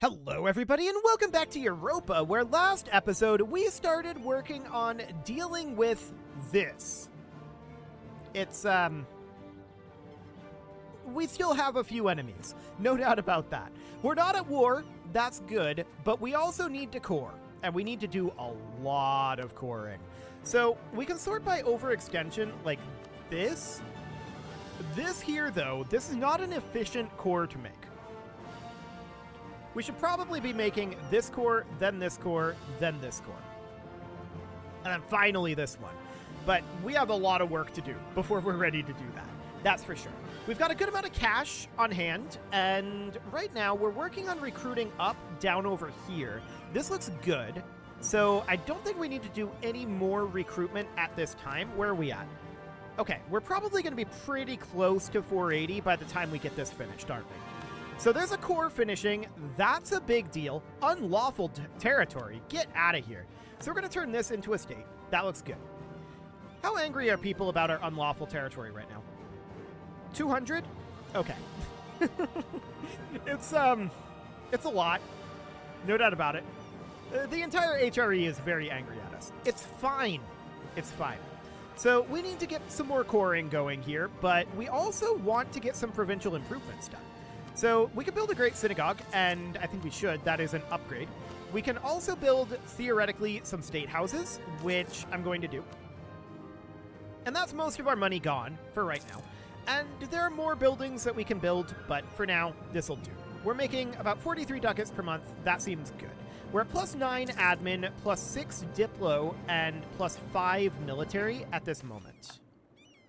Hello everybody and welcome back to Europa, where last episode we started working on dealing with this. It's, we still have a few enemies, no doubt about that. We're not at war, that's good, but we also need to core, and we need to do a lot of coring. So we can sort by overextension like this. This here though, this is not an efficient core to make. We should probably be making this core, then this core, then this core. And then finally this one. But we have a lot of work to do before we're ready to do that. That's for sure. We've got a good amount of cash on hand, and right now we're working on recruiting up, down over here. This looks good, so I don't think we need to do any more recruitment at this time. Where are we at? Okay, we're probably going to be pretty close to 480 by the time we get this finished, aren't we? So there's a core finishing. That's a big deal. Unlawful territory. Get out of here. So we're going to turn this into a state. That looks good. How angry are people about our unlawful territory right now? 200? Okay. It's a lot. No doubt about it. The entire HRE is very angry at us. It's fine. It's fine. So we need to get some more coring going here, but we also want to get some provincial improvements done. So we can build a great synagogue, and I think we should. That is an upgrade. We can also build, theoretically, some state houses, which I'm going to do. And that's most of our money gone for right now. And there are more buildings that we can build, but for now, this'll do. We're making about 43 ducats per month. That seems good. We're at +9 admin, +6 diplo, and +5 military at this moment.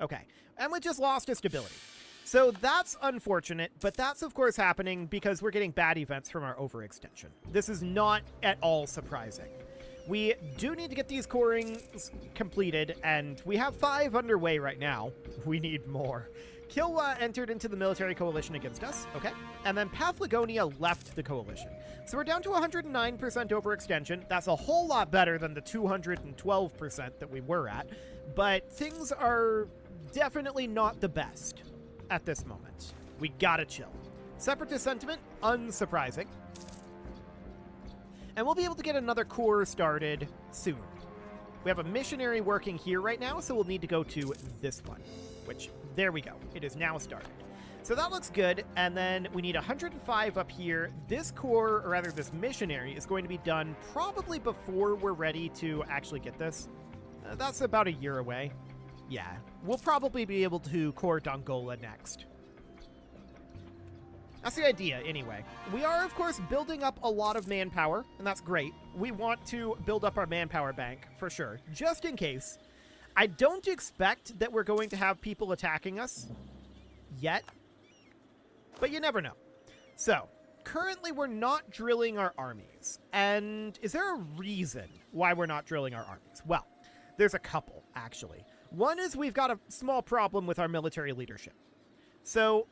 Okay, and we just lost a stability. So that's unfortunate, but that's of course happening because we're getting bad events from our overextension. This is not at all surprising. We do need to get these corings completed, and we have 5 underway right now. We need more. Kilwa entered into the military coalition against us, okay? And then Paphlagonia left the coalition. So we're down to 109% overextension. That's a whole lot better than the 212% that we were at, but things are definitely not the best at this moment. We gotta chill. Separatist sentiment, unsurprising. And we'll be able to get another core started soon. We have a missionary working here right now, so we'll need to go to this one, which, there we go. It is now started. So that looks good, and then we need 105 up here. This core, or rather this missionary, is going to be done probably before we're ready to actually get this. That's about a year away. Yeah, we'll probably be able to core Dongola next. That's the idea, anyway. We are, of course, building up a lot of manpower, and that's great. We want to build up our manpower bank, for sure, just in case. I don't expect that we're going to have people attacking us yet, but you never know. So, currently we're not drilling our armies, and is there a reason why we're not drilling our armies? Well, there's a couple, actually. One is we've got a small problem with our military leadership. So,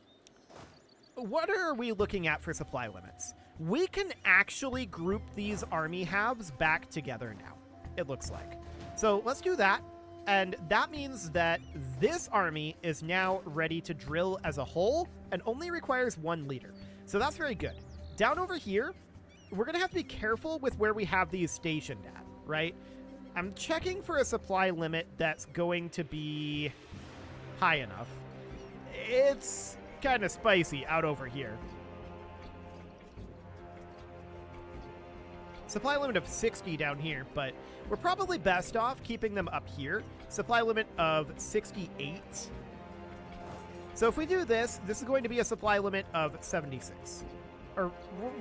what are we looking at for supply limits? We can actually group these army halves back together now, it looks like. So let's do that, and that means that this army is now ready to drill as a whole and only requires 1 leader. So that's very good. Down over here, we're going to have to be careful with where we have these stationed at, right? I'm checking for a supply limit that's going to be high enough. It's kind of spicy out over here. Supply limit of 60 down here, but we're probably best off keeping them up here. Supply limit of 68. So if we do this, this is going to be a supply limit of 76. Or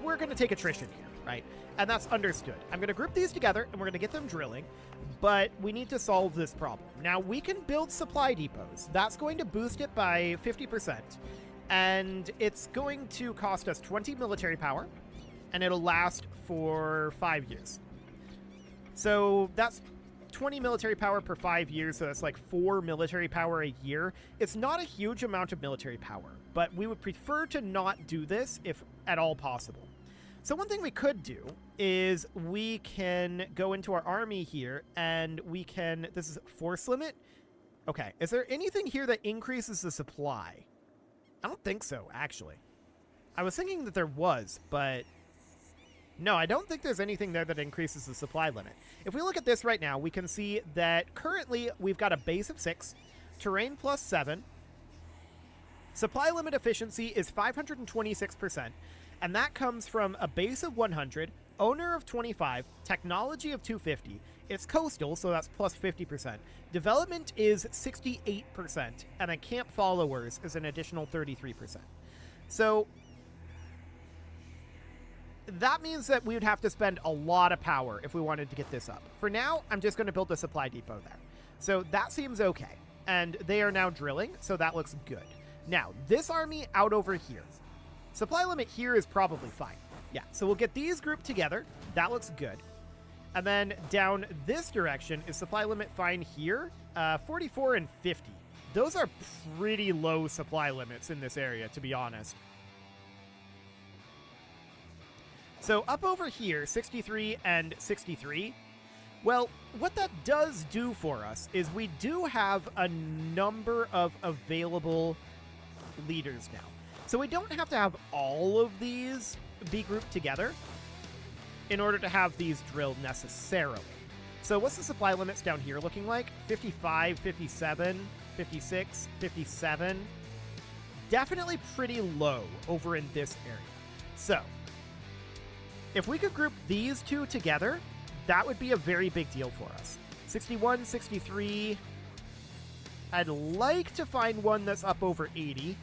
we're going to take attrition here, right? And that's understood. I'm going to group these together, and we're going to get them drilling, but we need to solve this problem. Now, we can build supply depots. That's going to boost it by 50%, and it's going to cost us 20 military power, and it'll last for 5 years. So that's 20 military power per 5 years, so that's like 4 military power a year. It's not a huge amount of military power, but we would prefer to not do this if at all possible. So one thing we could do is we can go into our army here, and we can... This is force limit? Okay, is there anything here that increases the supply? I don't think so, actually. I was thinking that there was, but No, I don't think there's anything there that increases the supply limit. If we look at this right now, we can see that currently we've got a base of 6, terrain plus 7, supply limit efficiency is 526%, and that comes from a base of 100, owner of 25, technology of 250, it's coastal, so that's plus 50%, development is 68%, and then camp followers is an additional 33%. So that means that we would have to spend a lot of power if we wanted to get this up. For now, I'm just going to build a supply depot there. So that seems okay. And they are now drilling, so that looks good. Now, this army out over here. Supply limit here is probably fine. Yeah, so we'll get these grouped together. That looks good. And then down this direction, is supply limit fine here? 44 and 50. Those are pretty low supply limits in this area, to be honest. So up over here, 63 and 63. Well, what that does do for us is we do have a number of available leaders now. So we don't have to have all of these be grouped together in order to have these drilled necessarily. So what's the supply limits down here looking like? 55, 57, 56, 57. Definitely pretty low over in this area. So if we could group these two together, that would be a very big deal for us. 61, 63. I'd like to find one that's up over 80,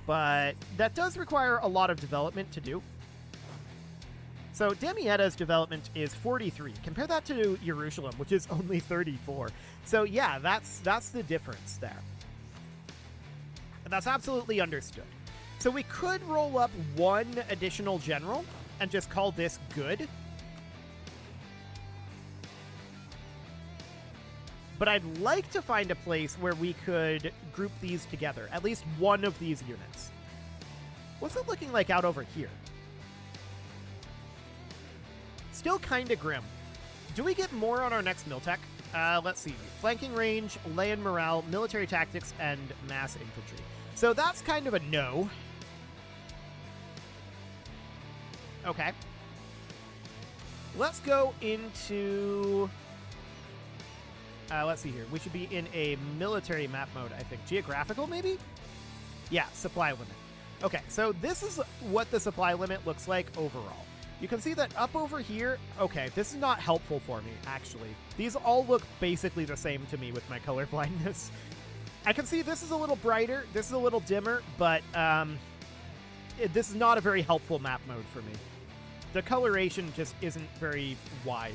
but that does require a lot of development to do. So Damietta's development is 43. Compare that to Jerusalem, which is only 34. So yeah, that's the difference there. And that's absolutely understood. So we could roll up one additional general and just call this good. But I'd like to find a place where we could group these together, at least one of these units. What's it looking like out over here? Still kind of grim. Do we get more on our next Miltech? Let's see. Flanking range, land morale, military tactics, and mass infantry. So that's kind of a no. Okay. Let's go into... let's see here. We should be in a military map mode, I think. Geographical, maybe? Yeah, supply limit. Okay, so this is what the supply limit looks like overall. You can see that up over here, okay, this is not helpful for me, actually. These all look basically the same to me with my color blindness. I can see this is a little brighter, this is a little dimmer, but this is not a very helpful map mode for me. The coloration just isn't very wide.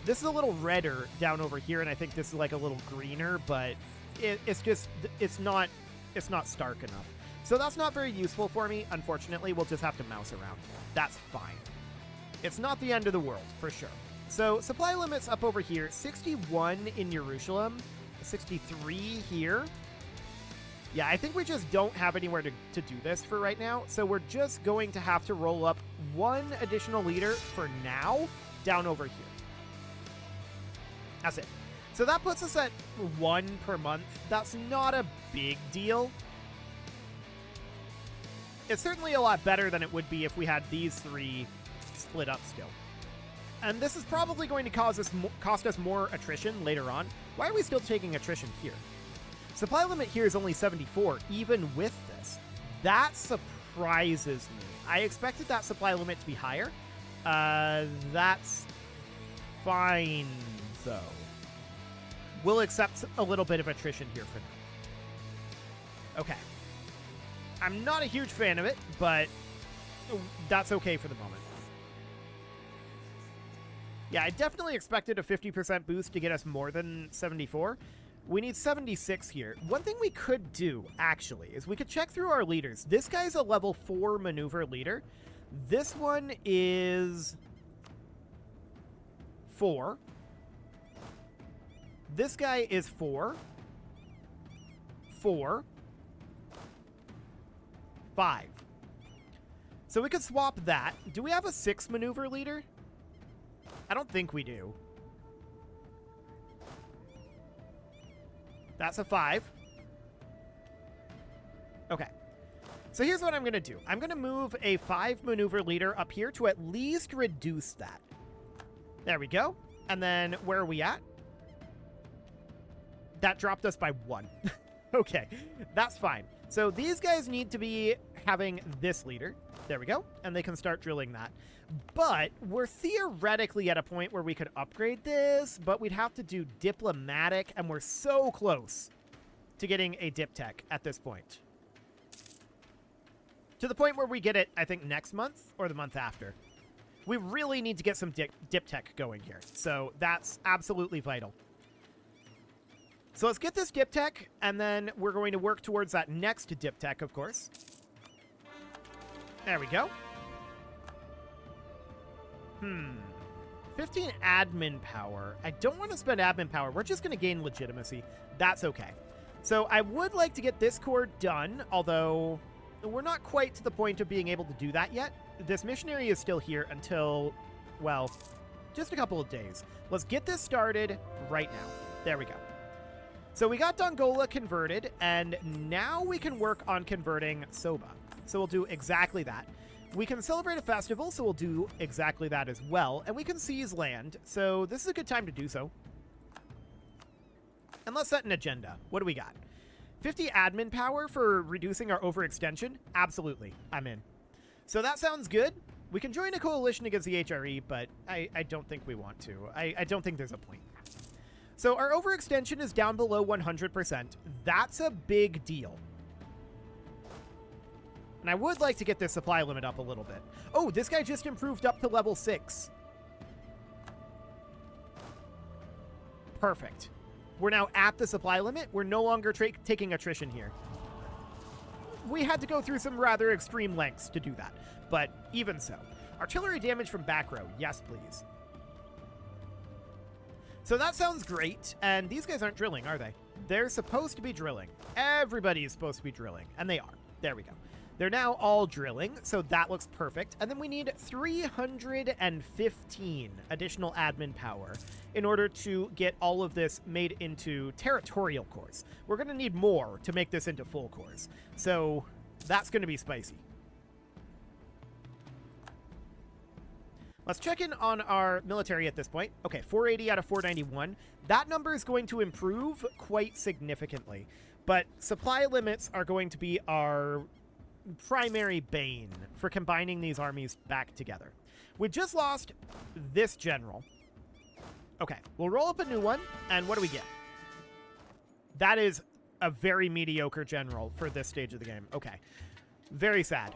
This is a little redder down over here, and I think this is like a little greener, but it's not stark enough. So that's not very useful for me. Unfortunately, we'll just have to mouse around. That's fine. It's not the end of the world, for sure. So supply limits up over here, 61 in Jerusalem, 63 here. Yeah, I think we just don't have anywhere to do this for right now, so we're just going to have to roll up one additional leader for now down over here. That's it. So that puts us at 1 per month. That's not a big deal. It's certainly a lot better than it would be if we had these 3 split up still. And this is probably going to cost us more attrition later on. Why are we still taking attrition here? Supply limit here is only 74, even with this. That surprises me. I expected that supply limit to be higher. That's fine, though. We'll accept a little bit of attrition here for now. Okay. I'm not a huge fan of it, but that's okay for the moment. Yeah, I definitely expected a 50% boost to get us more than 74. We need 76 here. One thing we could do, actually, is we could check through our leaders. This guy's a level 4 maneuver leader. This one is 4. This guy is 4. 4. 5. So we could swap that. Do we have a 6 maneuver leader? I don't think we do. That's a 5. Okay. So here's what I'm going to do. I'm going to move a 5 maneuver leader up here to at least reduce that. There we go. And then where are we at? That dropped us by 1. Okay, that's fine. So these guys need to be having this leader. There we go. And they can start drilling that. But we're theoretically at a point where we could upgrade this, but we'd have to do diplomatic, and we're so close to getting a dip tech at this point. To the point where we get it, I think, next month or the month after. We really need to get some dip tech going here. So that's absolutely vital. So let's get this dip tech, and then we're going to work towards that next dip tech, of course. There we go. 15 admin power. I don't want to spend admin power. We're just going to gain legitimacy. That's okay. So I would like to get this core done, although we're not quite to the point of being able to do that yet. This missionary is still here until, well, just a couple of days. Let's get this started right now. There we go. So we got Dongola converted, and now we can work on converting Soba. So we'll do exactly that. We can celebrate a festival, so we'll do exactly that as well. And we can seize land, so this is a good time to do so. And let's set an agenda. What do we got? 50 admin power for reducing our overextension? Absolutely. I'm in. So that sounds good. We can join a coalition against the HRE, but I don't think we want to. I don't think there's a point. So our overextension is down below 100%. That's a big deal. And I would like to get this supply limit up a little bit. Oh, this guy just improved up to level 6. Perfect. We're now at the supply limit. We're no longer taking attrition here. We had to go through some rather extreme lengths to do that, but even so. Artillery damage from back row. Yes, please. So that sounds great, and these guys aren't drilling, are they? They're supposed to be drilling. Everybody is supposed to be drilling, and they are. There we go. They're now all drilling, so that looks perfect. And then we need 315 additional admin power in order to get all of this made into territorial cores. We're going to need more to make this into full cores. So that's going to be spicy. Let's check in on our military at this point. Okay, 480 out of 491. That number is going to improve quite significantly. But supply limits are going to be our primary bane for combining these armies back together. We just lost this general. Okay, we'll roll up a new one, and what do we get? That is a very mediocre general for this stage of the game. Okay, very sad.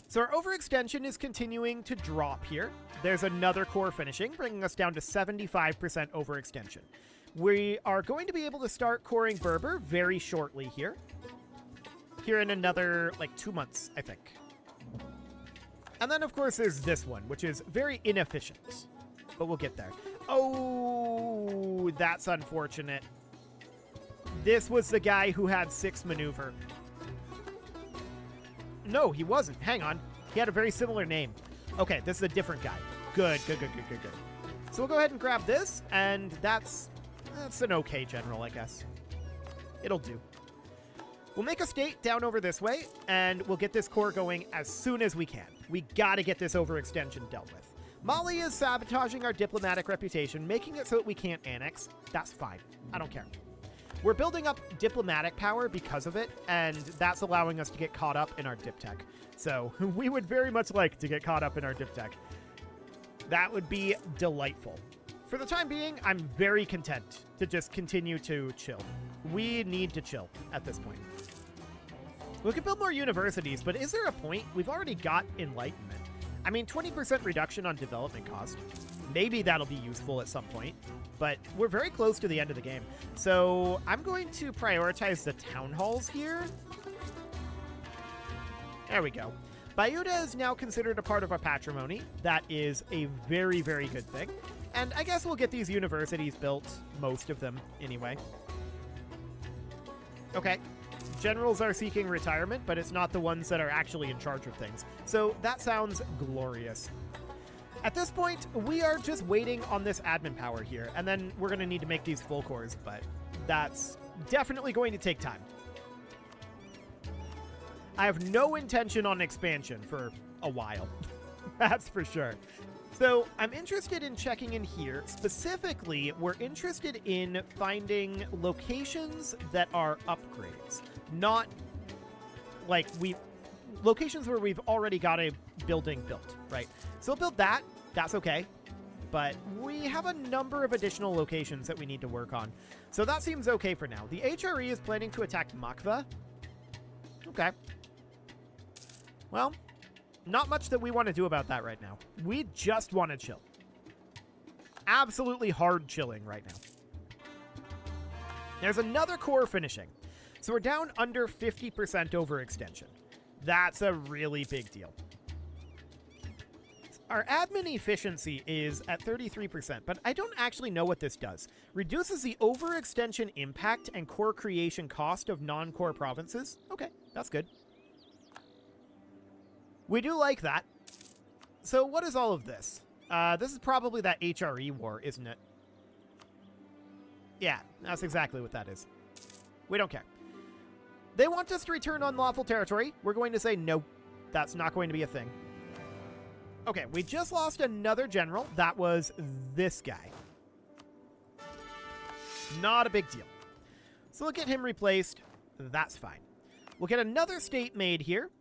So our overextension is continuing to drop here. There's another core finishing, bringing us down to 75% overextension. We are going to be able to start coring Berber very shortly here. Here in another, like, 2 months, I think. And then, of course, there's this one, which is very inefficient. But we'll get there. Oh, that's unfortunate. This was the guy who had 6 maneuver. No, he wasn't. Hang on. He had a very similar name. Okay, this is a different guy. Good. So we'll go ahead and grab this, and that's an okay general, I guess. It'll do. We'll make a state down over this way, and we'll get this core going as soon as we can. We gotta get this overextension dealt with. Mali is sabotaging our diplomatic reputation, making it so that we can't annex. That's fine. I don't care. We're building up diplomatic power because of it, and that's allowing us to get caught up in our dip tech. So we would very much like to get caught up in our dip tech. That would be delightful. For the time being, I'm very content to just continue to chill. We need to chill at this point. We could build more universities, but is there a point? We've already got enlightenment. I mean, 20% reduction on development cost. Maybe that'll be useful at some point, but we're very close to the end of the game. So I'm going to prioritize the town halls here. There we go. Bayuda is now considered a part of our patrimony. That is a very, very good thing. And I guess we'll get these universities built, most of them anyway. Okay. Generals are seeking retirement, but it's not the ones that are actually in charge of things. So that sounds glorious. At this point, we are just waiting on this admin power here, and then we're going to need to make these full cores, but that's definitely going to take time. I have no intention on expansion for a while. That's for sure. So I'm interested in checking in here. Specifically, we're interested in finding locations that are upgrades, not like locations where we've already got a building built, right? So we'll build that. That's okay. But we have a number of additional locations that we need to work on. So that seems okay for now. The HRE is planning to attack Makva. Okay. Well, not much that we want to do about that right now. We just want to chill. Absolutely hard chilling right now. There's another core finishing. So we're down under 50% overextension. That's a really big deal. Our admin efficiency is at 33%, but I don't actually know what this does. Reduces the overextension impact and core creation cost of non-core provinces. Okay, that's good. We do like that. So what is all of this? This is probably that HRE war, isn't it? Yeah, that's exactly what that is. We don't care. They want us to return unlawful territory. We're going to say no. That's not going to be a thing. Okay, we just lost another general. That was this guy. Not a big deal. So we'll get him replaced. That's fine. We'll get another state made here.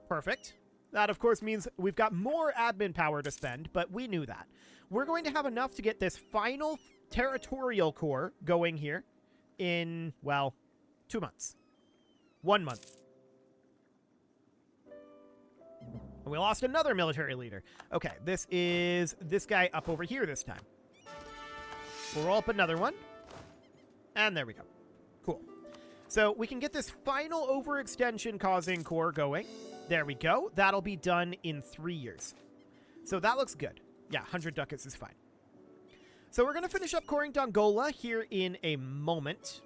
Perfect. That, of course, means we've got more admin power to spend, but we knew that. We're going to have enough to get this final territorial core going here in, well, 2 months. 1 month. And we lost another military leader. Okay, this is this guy up over here this time. We'll roll up another one. And there we go. Cool. So we can get this final overextension causing core going. There we go. That'll be done in 3 years. So that looks good. Yeah, 100 ducats is fine. So we're going to finish up coring Dongola here in a moment.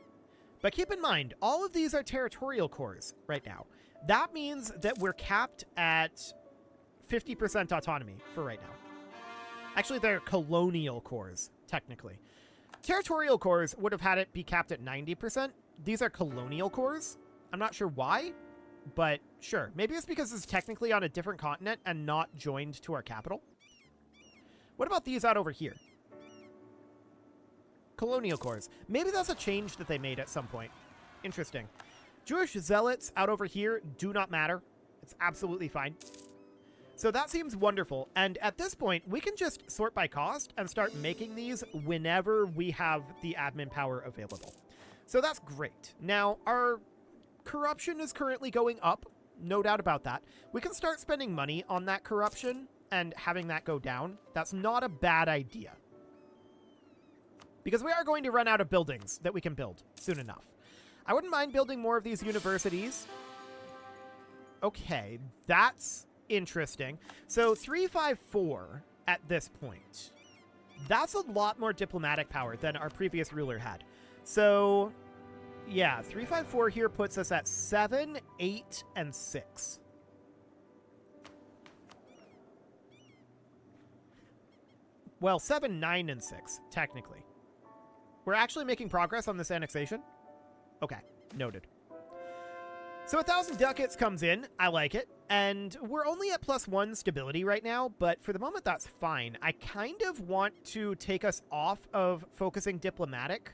But keep in mind, all of these are territorial cores right now. That means that we're capped at 50% autonomy for right now. Actually, they're colonial cores, technically. Territorial cores would have had it be capped at 90%. These are colonial cores. I'm not sure why, but sure. Maybe it's because it's technically on a different continent and not joined to our capital. What about these out over here? Colonial cores. Maybe that's a change that they made at some point. Interesting. Jewish zealots out over here do not matter. It's absolutely fine. So that seems wonderful. And at this point, we can just sort by cost and start making these whenever we have the admin power available. So that's great. Now, our corruption is currently going up. No doubt about that. We can start spending money on that corruption and having that go down. That's not a bad idea. Because we are going to run out of buildings that we can build soon enough. I wouldn't mind building more of these universities. Okay, that's interesting. So 354 at this point. That's a lot more diplomatic power than our previous ruler had. So, yeah, 354 here puts us at 7, 8, and 6. Well, 7, 9, and 6, technically. We're actually making progress on this annexation? Okay, noted. So 1,000 ducats comes in. I like it. And we're only at +1 stability right now, but for the moment, that's fine. I kind of want to take us off of focusing diplomatic,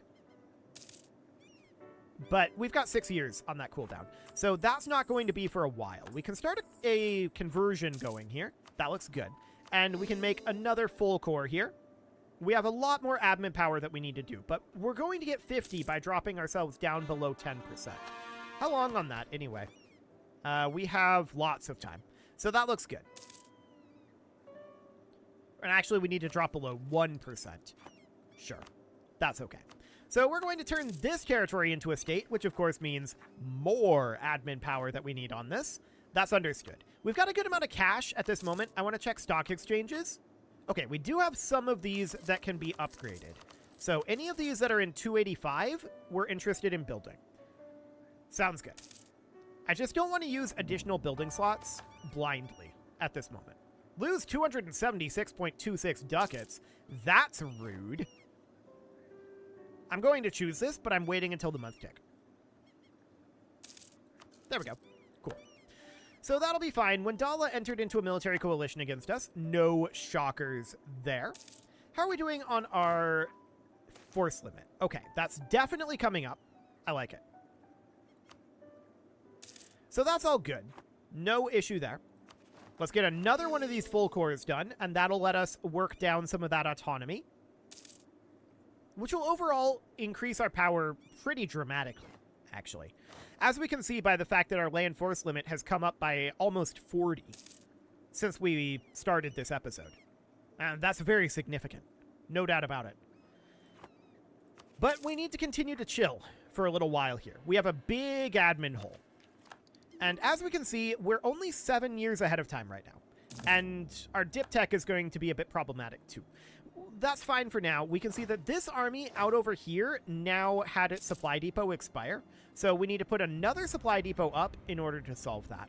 but we've got 6 years on that cooldown. So that's not going to be for a while. We can start a conversion going here. That looks good. And we can make another full core here. We have a lot more admin power that we need to do, but we're going to get 50 by dropping ourselves down below 10%. How long on that, anyway? We have lots of time. So that looks good. And actually, we need to drop below 1%. Sure. That's okay. So we're going to turn this territory into a state, which of course means more admin power that we need on this. That's understood. We've got a good amount of cash at this moment. I want to check stock exchanges. Okay, we do have some of these that can be upgraded. So any of these that are in 285, we're interested in building. Sounds good. I just don't want to use additional building slots blindly at this moment. Lose 276.26 ducats. That's rude. I'm going to choose this, but I'm waiting until the month tick. There we go. Cool. So that'll be fine. When Dala entered into a military coalition against us, no shockers there. How are we doing on our force limit? Okay, that's definitely coming up. I like it. So that's all good. No issue there. Let's get another one of these full cores done, and that'll let us work down some of that autonomy, which will overall increase our power pretty dramatically, actually. As we can see by the fact that our land force limit has come up by almost 40 since we started this episode. And that's very significant. No doubt about it. But we need to continue to chill for a little while here. We have a big admin hole. And as we can see, we're only 7 years ahead of time right now. And our dip tech is going to be a bit problematic too. That's fine for now. We can see that this army out over here now had its supply depot expire. So we need to put another supply depot up in order to solve that.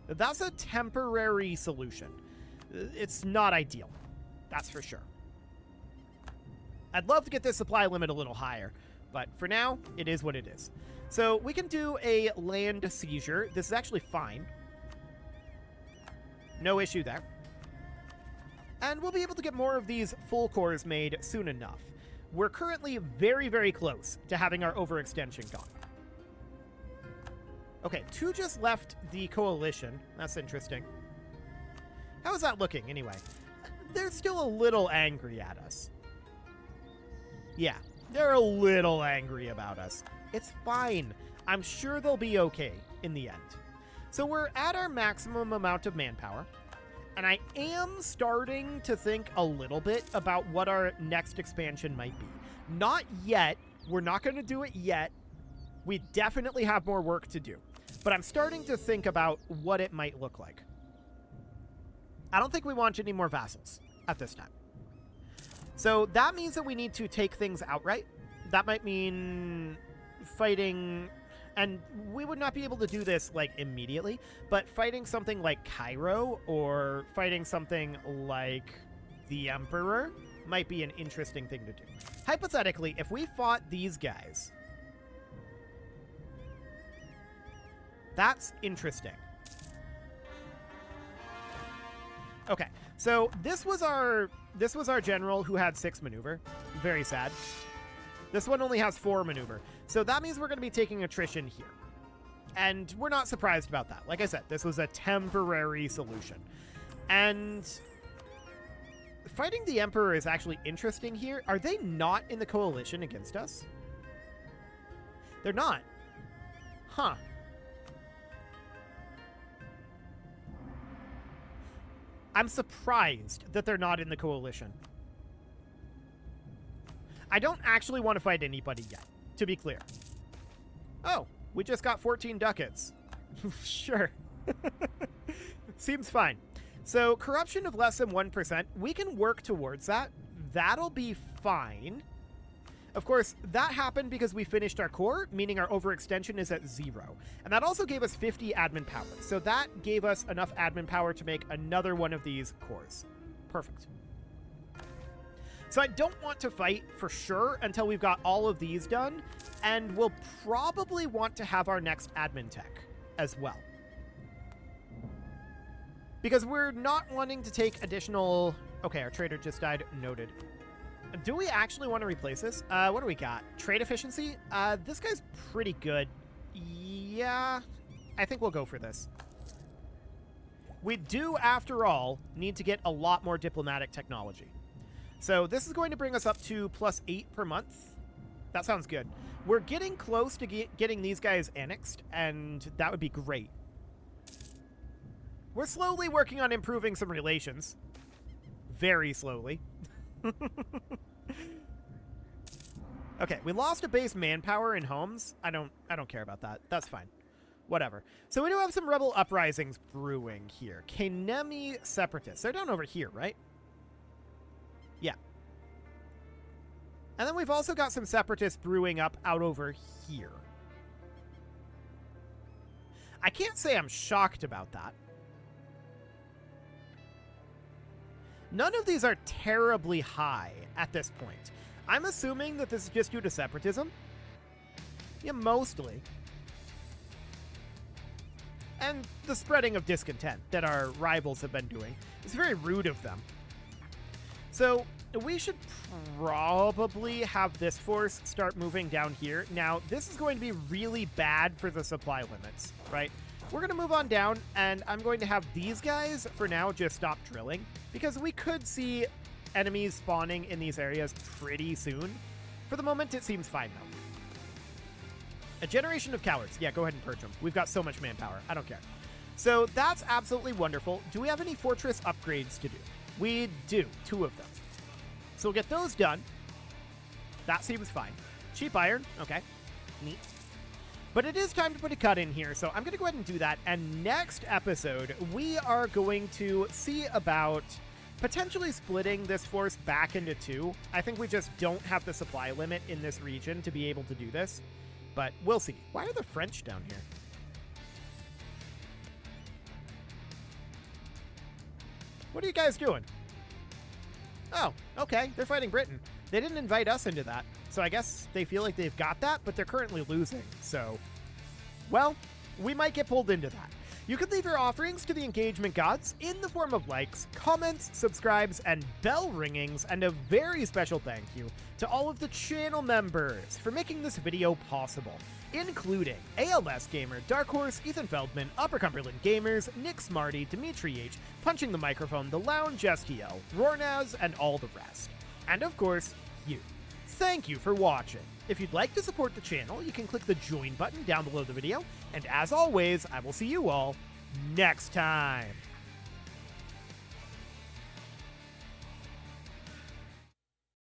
That's a temporary solution. It's not ideal. That's for sure. I'd love to get this supply limit a little higher, but for now, it is what it is. So we can do a land seizure. This is actually fine. No issue there. And we'll be able to get more of these full cores made soon enough. We're currently very, very close to having our overextension gone. Okay, 2 just left the coalition. That's interesting. How is that looking, anyway? They're still a little angry at us. Yeah, they're a little angry about us. It's fine. I'm sure they'll be okay in the end. So we're at our maximum amount of manpower. And I am starting to think a little bit about what our next expansion might be. Not yet. We're not going to do it yet. We definitely have more work to do. But I'm starting to think about what it might look like. I don't think we want any more vassals at this time. So that means that we need to take things outright. That might mean fighting, and we would not be able to do this like immediately, but fighting something like Cairo or fighting something like the Emperor might be an interesting thing to do. Hypothetically, if we fought these guys, that's interesting. Okay, so this was our general who had 6 maneuver. Very sad. This one only has 4 maneuver. So that means we're going to be taking attrition here. And we're not surprised about that. Like I said, this was a temporary solution. And fighting the Emperor is actually interesting here. Are they not in the coalition against us? They're not. Huh. I'm surprised that they're not in the coalition. I don't actually want to fight anybody yet, to be clear. Oh, we just got 14 ducats. Sure. Seems fine. So corruption of less than 1%, we can work towards that. That'll be fine. Of course, that happened because we finished our core, meaning our overextension is at 0. And that also gave us 50 admin power. So that gave us enough admin power to make another one of these cores. Perfect. So I don't want to fight for sure until we've got all of these done. And we'll probably want to have our next admin tech as well. Because we're not wanting to take additional... Okay, our trader just died. Noted. Do we actually want to replace this? What do we got? Trade efficiency? This guy's pretty good. Yeah, I think we'll go for this. We do, after all, need to get a lot more diplomatic technology. So this is going to bring us up to +8 per month. That sounds good. We're getting close to getting these guys annexed, and that would be great. We're slowly working on improving some relations. Very slowly. Okay, we lost a base manpower in homes. I don't care about that. That's fine. Whatever. So we do have some rebel uprisings brewing here. Kanemi separatists. They're down over here, right? Yeah. And then we've also got some separatists brewing up out over here. I can't say I'm shocked about that. None of these are terribly high at this point. I'm assuming that this is just due to separatism. Yeah, mostly. and the spreading of discontent that our rivals have been doing is very rude of them. So we should probably have this force start moving down here. Now, this is going to be really bad for the supply limits, right? We're going to move on down, and I'm going to have these guys, for now, just stop drilling, because we could see enemies spawning in these areas pretty soon. For the moment, it seems fine, though. A generation of cowards. Yeah, go ahead and purge them. We've got so much manpower. I don't care. So that's absolutely wonderful. Do we have any fortress upgrades to do? We do. 2 of them. So we'll get those done. That seems fine. Cheap iron. Okay. Neat. But it is time to put a cut in here, so I'm going to go ahead and do that. And next episode, we are going to see about potentially splitting this force back into 2. I think we just don't have the supply limit in this region to be able to do this. But we'll see. Why are the French down here? What are you guys doing? Oh, okay. They're fighting Britain. They didn't invite us into that. So I guess they feel like they've got that, but they're currently losing. So, well, we might get pulled into that. You can leave your offerings to the engagement gods in the form of likes, comments, subscribes, and bell ringings, and a very special thank you to all of the channel members for making this video possible, including ALS Gamer, Dark Horse, Ethan Feldman, Upper Cumberland Gamers, Nick Smarty, Dimitri H, Punching the Microphone, The Lounge STL, Rornaz, and all the rest. And of course, you. Thank you for watching. If you'd like to support the channel, you can click the join button down below the video, and as always, I will see you all next time.